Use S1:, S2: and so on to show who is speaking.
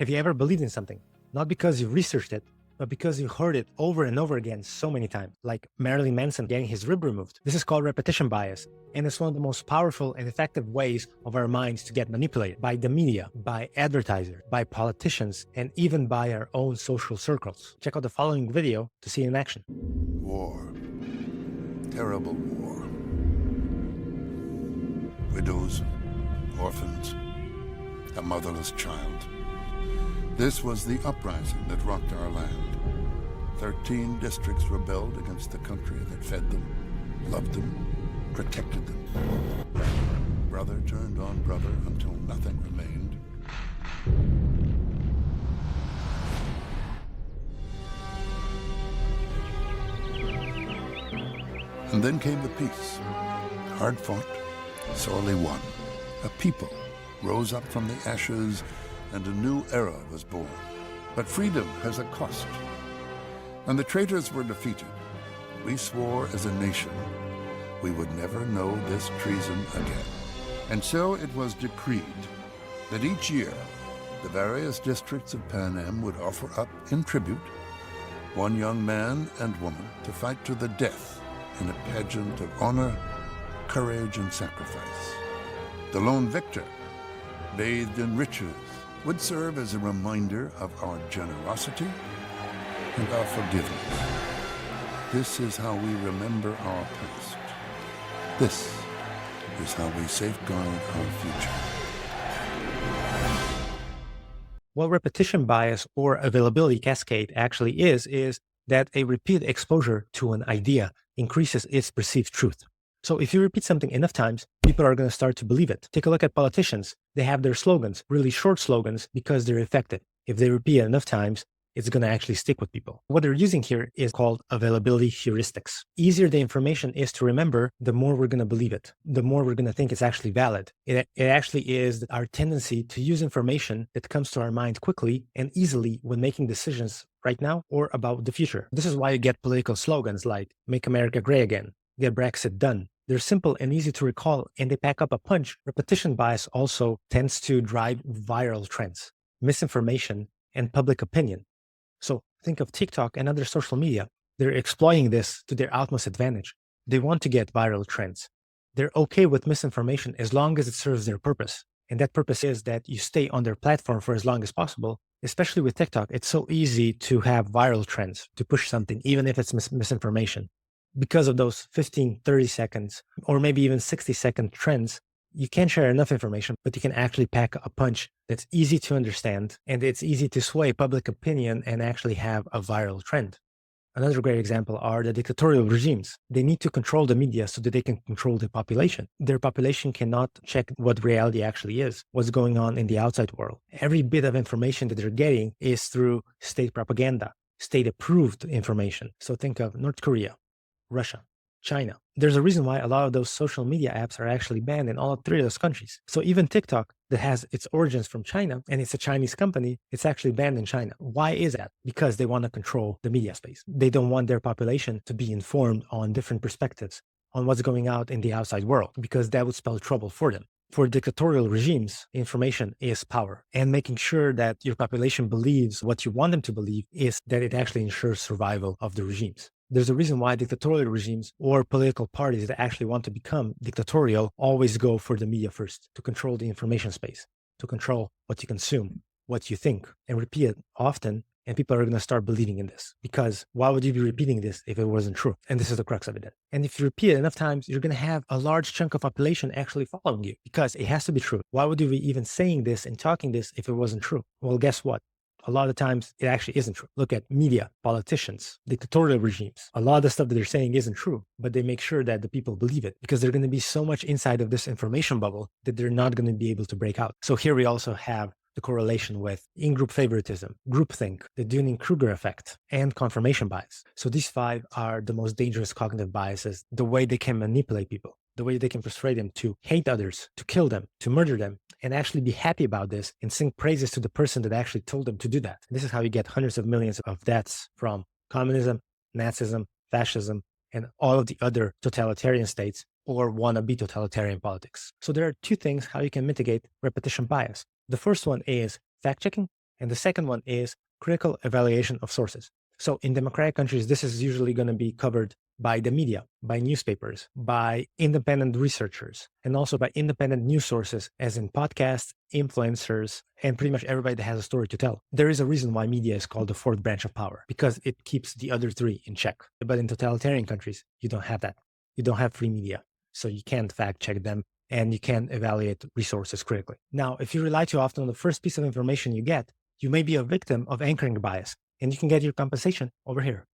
S1: Have you ever believed in something? Not because you researched it, but because you heard it over and over again so many times, like Marilyn Manson getting his rib removed. This is called repetition bias, and it's one of the most powerful and effective ways of our minds to get manipulated by the media, by advertisers, by politicians, and even by our own social circles. Check out the following video to see it in action.
S2: War. Terrible war. Widows, orphans, a motherless child. This was the uprising that rocked our land. 13 districts rebelled against the country that fed them, loved them, protected them. Brother turned on brother until nothing remained. And then came the peace. Hard fought, sorely won. A people rose up from the ashes, and a new era was born. But freedom has a cost. When the traitors were defeated, we swore as a nation we would never know this treason again. And so it was decreed that each year the various districts of Pan Am would offer up in tribute one young man and woman to fight to the death in a pageant of honor, courage, and sacrifice. The lone victor, bathed in riches, would serve as a reminder of our generosity and our forgiveness. This is how we remember our past. This is how we safeguard our future.
S1: What repetition bias or availability cascade actually is that a repeated exposure to an idea increases its perceived truth. So if you repeat something enough times, people are going to start to believe it. Take a look at politicians. They have their slogans, really short slogans, because they're effective. If they repeat it enough times, it's going to actually stick with people. What they're using here is called availability heuristics. Easier the information is to remember, the more we're going to believe it, the more we're going to think it's actually valid. It actually is our tendency to use information that comes to our mind quickly and easily when making decisions right now or about the future. This is why you get political slogans like "Make America Great Again," "Get Brexit Done." They're simple and easy to recall, and they pack up a punch. Repetition bias also tends to drive viral trends, misinformation, and public opinion. So think of TikTok and other social media. They're exploiting this to their utmost advantage. They want to get viral trends. They're okay with misinformation as long as it serves their purpose. And that purpose is that you stay on their platform for as long as possible. Especially with TikTok, it's so easy to have viral trends, to push something, even if it's misinformation. Because of those 15, 30 seconds, or maybe even 60-second trends, you can't share enough information, but you can actually pack a punch that's easy to understand, and it's easy to sway public opinion and actually have a viral trend. Another great example are the dictatorial regimes. They need to control the media so that they can control the population. Their population cannot check what reality actually is, what's going on in the outside world. Every bit of information that they're getting is through state propaganda, state-approved information. So think of North Korea, Russia, China. There's a reason why a lot of those social media apps are actually banned in all three of those countries. So even TikTok, that has its origins from China and it's a Chinese company, it's actually banned in China. Why is that? Because they want to control the media space. They don't want their population to be informed on different perspectives on what's going out in the outside world, because that would spell trouble for them. For dictatorial regimes, information is power. And making sure that your population believes what you want them to believe is that it actually ensures survival of the regimes. There's a reason why dictatorial regimes or political parties that actually want to become dictatorial always go for the media first, to control the information space, to control what you consume, what you think, and repeat it often. And people are going to start believing in this, because why would you be repeating this if it wasn't true? And this is the crux of it. And if you repeat it enough times, you're going to have a large chunk of population actually following you, because it has to be true. Why would you be even saying this and talking this if it wasn't true? Well, guess what? A lot of times it actually isn't true. Look at media, politicians, dictatorial regimes. A lot of the stuff that they're saying isn't true, but they make sure that the people believe it, because they're going to be so much inside of this information bubble that they're not going to be able to break out. So here we also have the correlation with in-group favoritism, groupthink, the Dunning-Kruger effect, and confirmation bias. So these five are the most dangerous cognitive biases, the way they can manipulate people, the way they can persuade them to hate others, to kill them, to murder them, and actually be happy about this and sing praises to the person that actually told them to do that. This is how you get hundreds of millions of deaths from communism, Nazism, fascism, and all of the other totalitarian states or wannabe totalitarian politics. So there are two things how you can mitigate repetition bias. The first one is fact-checking, And the second one is critical evaluation of sources. So in democratic countries, this is usually going to be covered by the media, by newspapers, by independent researchers, and also by independent news sources, as in podcasts, influencers, and pretty much everybody that has a story to tell. There is a reason why media is called the fourth branch of power, because it keeps the other three in check. But in totalitarian countries, you don't have that. You don't have free media, so you can't fact check them, and you can't evaluate resources critically. Now, if you rely too often on the first piece of information you get, you may be a victim of anchoring bias, and you can get your compensation over here.